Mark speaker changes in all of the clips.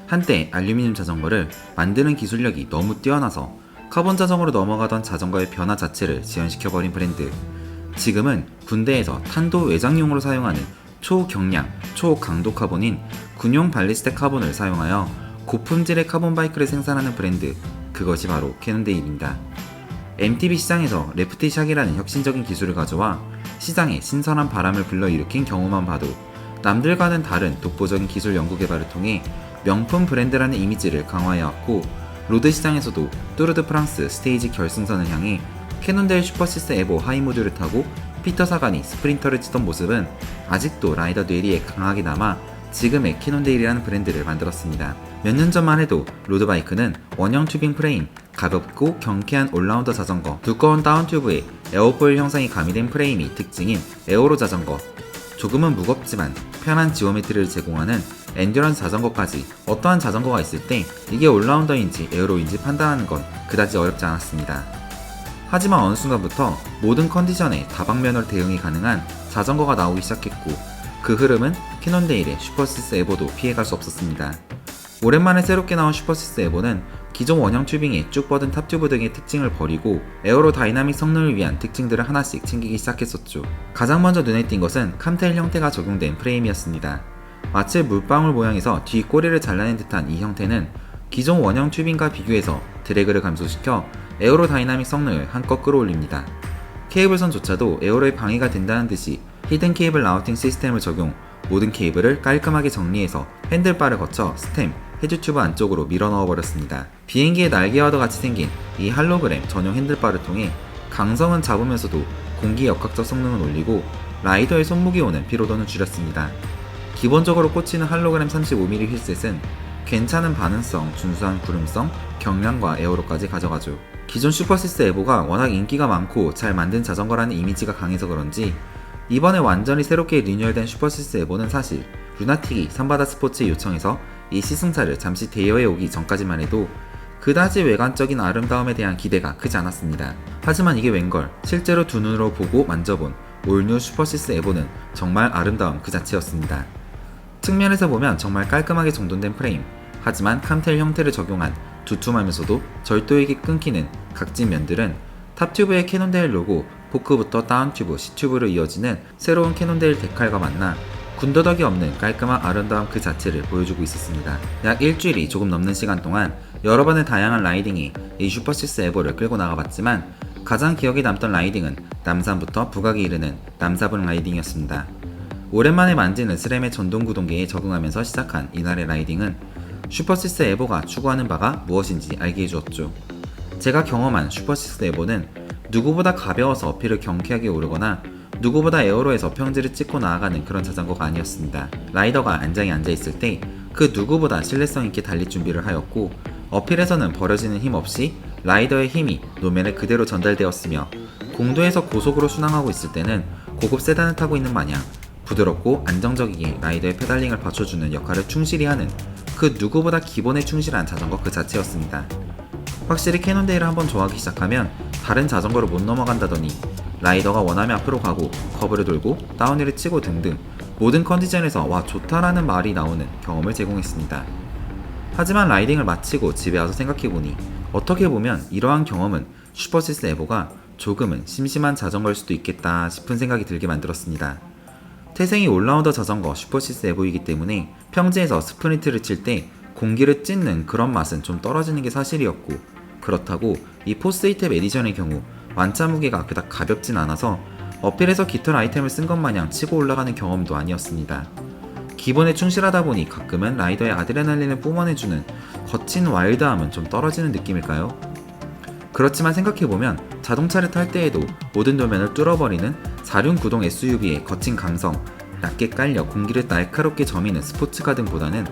Speaker 1: 한때 알루미늄 자전거를 만드는 기술력이 너무 뛰어나서 카본 자전거로 넘어가던 자전거의 변화 자체를 지연시켜버린 브랜드. 지금은 군대에서 탄도 외장용으로 사용하는 초경량, 초강도 카본인 군용 발리스틱 카본을 사용하여 고품질의 카본 바이크를 생산하는 브랜드, 그것이 바로 캐논데일입니다. MTB 시장에서 레프티샥이라는 혁신적인 기술을 가져와 시장에 신선한 바람을 불러일으킨 경우만 봐도 남들과는 다른 독보적인 기술 연구 개발을 통해 명품 브랜드라는 이미지를 강화해왔고, 로드 시장에서도 뚜르드 프랑스 스테이지 결승선을 향해 캐논데일 슈퍼시스 에보 하이 모듈을 타고 피터 사간이 스프린터를 치던 모습은 아직도 라이더 뇌리에 강하게 남아 지금의 캐논데일이라는 브랜드를 만들었습니다. 몇 년 전만 해도 로드바이크는 원형 튜빙 프레임, 가볍고 경쾌한 올라운더 자전거, 두꺼운 다운 튜브에 에어포일 형상이 가미된 프레임이 특징인 에어로 자전거, 조금은 무겁지만 편한 지오메트리를 제공하는 엔듀런스 자전거까지 어떠한 자전거가 있을 때 이게 올라운더인지 에어로인지 판단하는 건 그다지 어렵지 않았습니다. 하지만 어느 순간부터 모든 컨디션에 다방면으로 대응이 가능한 자전거가 나오기 시작했고, 그 흐름은 캐논데일의 슈퍼시스 에보도 피해갈 수 없었습니다. 오랜만에 새롭게 나온 슈퍼시스 에보는 기존 원형 튜빙에 쭉 뻗은 탑튜브 등의 특징을 버리고 에어로 다이나믹 성능을 위한 특징들을 하나씩 챙기기 시작했었죠. 가장 먼저 눈에 띈 것은 캄테일 형태가 적용된 프레임이었습니다. 마치 물방울 모양에서 뒤 꼬리를 잘라낸 듯한 이 형태는 기존 원형 튜빙과 비교해서 드래그를 감소시켜 에어로 다이나믹 성능을 한껏 끌어올립니다. 케이블선조차도 에어로에 방해가 된다는 듯이 히든 케이블 라우팅 시스템을 적용, 모든 케이블을 깔끔하게 정리해서 핸들바를 거쳐 스템, 헤드 튜브 안쪽으로 밀어 넣어버렸습니다. 비행기의 날개와도 같이 생긴 이 할로그램 전용 핸들바를 통해 강성은 잡으면서도 공기 역학적 성능은 올리고 라이더의 손목이 오는 피로도는 줄였습니다. 기본적으로 꽂히는 할로그램 35mm 휠셋은 괜찮은 반응성, 준수한 구름성, 경량과 에어로까지 가져가죠. 기존 슈퍼시스 에보가 워낙 인기가 많고 잘 만든 자전거라는 이미지가 강해서 그런지 이번에 완전히 새롭게 리뉴얼된 슈퍼시스 에보는 사실 루나틱이 삼바다 스포츠에 요청해서 이 시승차를 잠시 대여해 오기 전까지만 해도 그다지 외관적인 아름다움에 대한 기대가 크지 않았습니다. 하지만 이게 웬걸, 실제로 두 눈으로 보고 만져본 올뉴 슈퍼시스 에보는 정말 아름다움 그 자체였습니다. 측면에서 보면 정말 깔끔하게 정돈된 프레임, 하지만 캄테일 형태를 적용한 두툼하면서도 절도에게 끊기는 각진 면들은 탑튜브의 캐논데일 로고, 포크부터 다운튜브, C튜브로 이어지는 새로운 캐논데일 데칼과 만나 군더더기 없는 깔끔한 아름다움 그 자체를 보여주고 있었습니다. 약 일주일이 조금 넘는 시간 동안 여러 번의 다양한 라이딩이 이 슈퍼시스 에보를 끌고 나가봤지만 가장 기억에 남던 라이딩은 남산부터 북악에 이르는 남사분 라이딩이었습니다. 오랜만에 만지는 스램의 전동구동계에 적응하면서 시작한 이날의 라이딩은 슈퍼시스 에보가 추구하는 바가 무엇인지 알게 해주었죠. 제가 경험한 슈퍼시스 에보는 누구보다 가벼워서 어필을 경쾌하게 오르거나 누구보다 에어로에서 평지를 찍고 나아가는 그런 자전거가 아니었습니다. 라이더가 안장에 앉아있을 때 그 누구보다 신뢰성 있게 달릴 준비를 하였고, 어필에서는 버려지는 힘 없이 라이더의 힘이 노면에 그대로 전달되었으며, 공도에서 고속으로 순항하고 있을 때는 고급 세단을 타고 있는 마냥 부드럽고 안정적이게 라이더의 페달링을 받쳐주는 역할을 충실히 하는 그 누구보다 기본에 충실한 자전거 그 자체였습니다. 확실히 캐논데일을 한번 좋아하기 시작하면 다른 자전거로 못 넘어간다더니 라이더가 원하면 앞으로 가고 커브를 돌고 다운힐을 치고 등등 모든 컨디션에서 와 좋다라는 말이 나오는 경험을 제공했습니다. 하지만 라이딩을 마치고 집에 와서 생각해보니 어떻게 보면 이러한 경험은 슈퍼시스 에보가 조금은 심심한 자전거일 수도 있겠다 싶은 생각이 들게 만들었습니다. 태생이 올라운더 자전거 슈퍼시스 에보이기 때문에 평지에서 스프린트를 칠 때 공기를 찢는 그런 맛은 좀 떨어지는 게 사실이었고, 그렇다고 이 포스8탭 에디션의 경우 완차 무게가 그닥 가볍진 않아서 어필에서 깃털 아이템을 쓴 것 마냥 치고 올라가는 경험도 아니었습니다. 기본에 충실하다 보니 가끔은 라이더의 아드레날린을 뿜어내주는 거친 와일드함은 좀 떨어지는 느낌일까요? 그렇지만 생각해보면 자동차를 탈 때에도 모든 도면을 뚫어버리는 4륜 구동 SUV의 거친 감성, 얕게 깔려 공기를 날카롭게 저미는 스포츠카 등보다는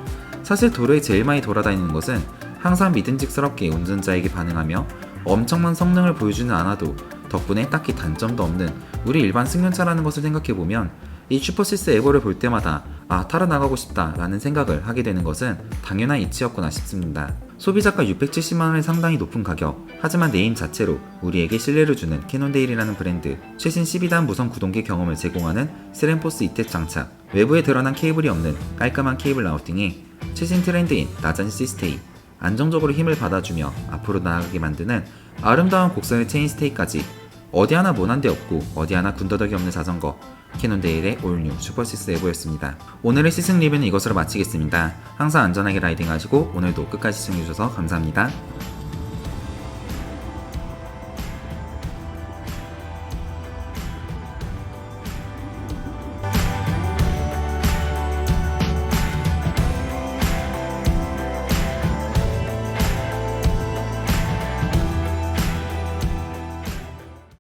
Speaker 1: 사실 도로에 제일 많이 돌아다니는 것은 항상 믿음직스럽게 운전자에게 반응하며 엄청난 성능을 보여주는 않아도 덕분에 딱히 단점도 없는 우리 일반 승용차라는 것을 생각해보면 이 슈퍼시스 에보를 볼 때마다 타러 나가고 싶다 라는 생각을 하게 되는 것은 당연한 이치였구나 싶습니다. 소비자가 670만원의 상당히 높은 가격, 하지만 네임 자체로 우리에게 신뢰를 주는 캐논데일이라는 브랜드, 최신 12단 무선 구동계 경험을 제공하는 스램포스 2탭 장착, 외부에 드러난 케이블이 없는 깔끔한 케이블 라우팅에 최신 트렌드인 낮은 시스테이, 안정적으로 힘을 받아주며 앞으로 나아가게 만드는 아름다운 곡선의 체인스테이까지 어디 하나 모난 데 없고 어디 하나 군더더기 없는 자전거, 캐논데일의 올뉴 슈퍼6 에보였습니다. 오늘의 시승 리뷰는 이것으로 마치겠습니다. 항상 안전하게 라이딩 하시고 오늘도 끝까지 시청해주셔서 감사합니다.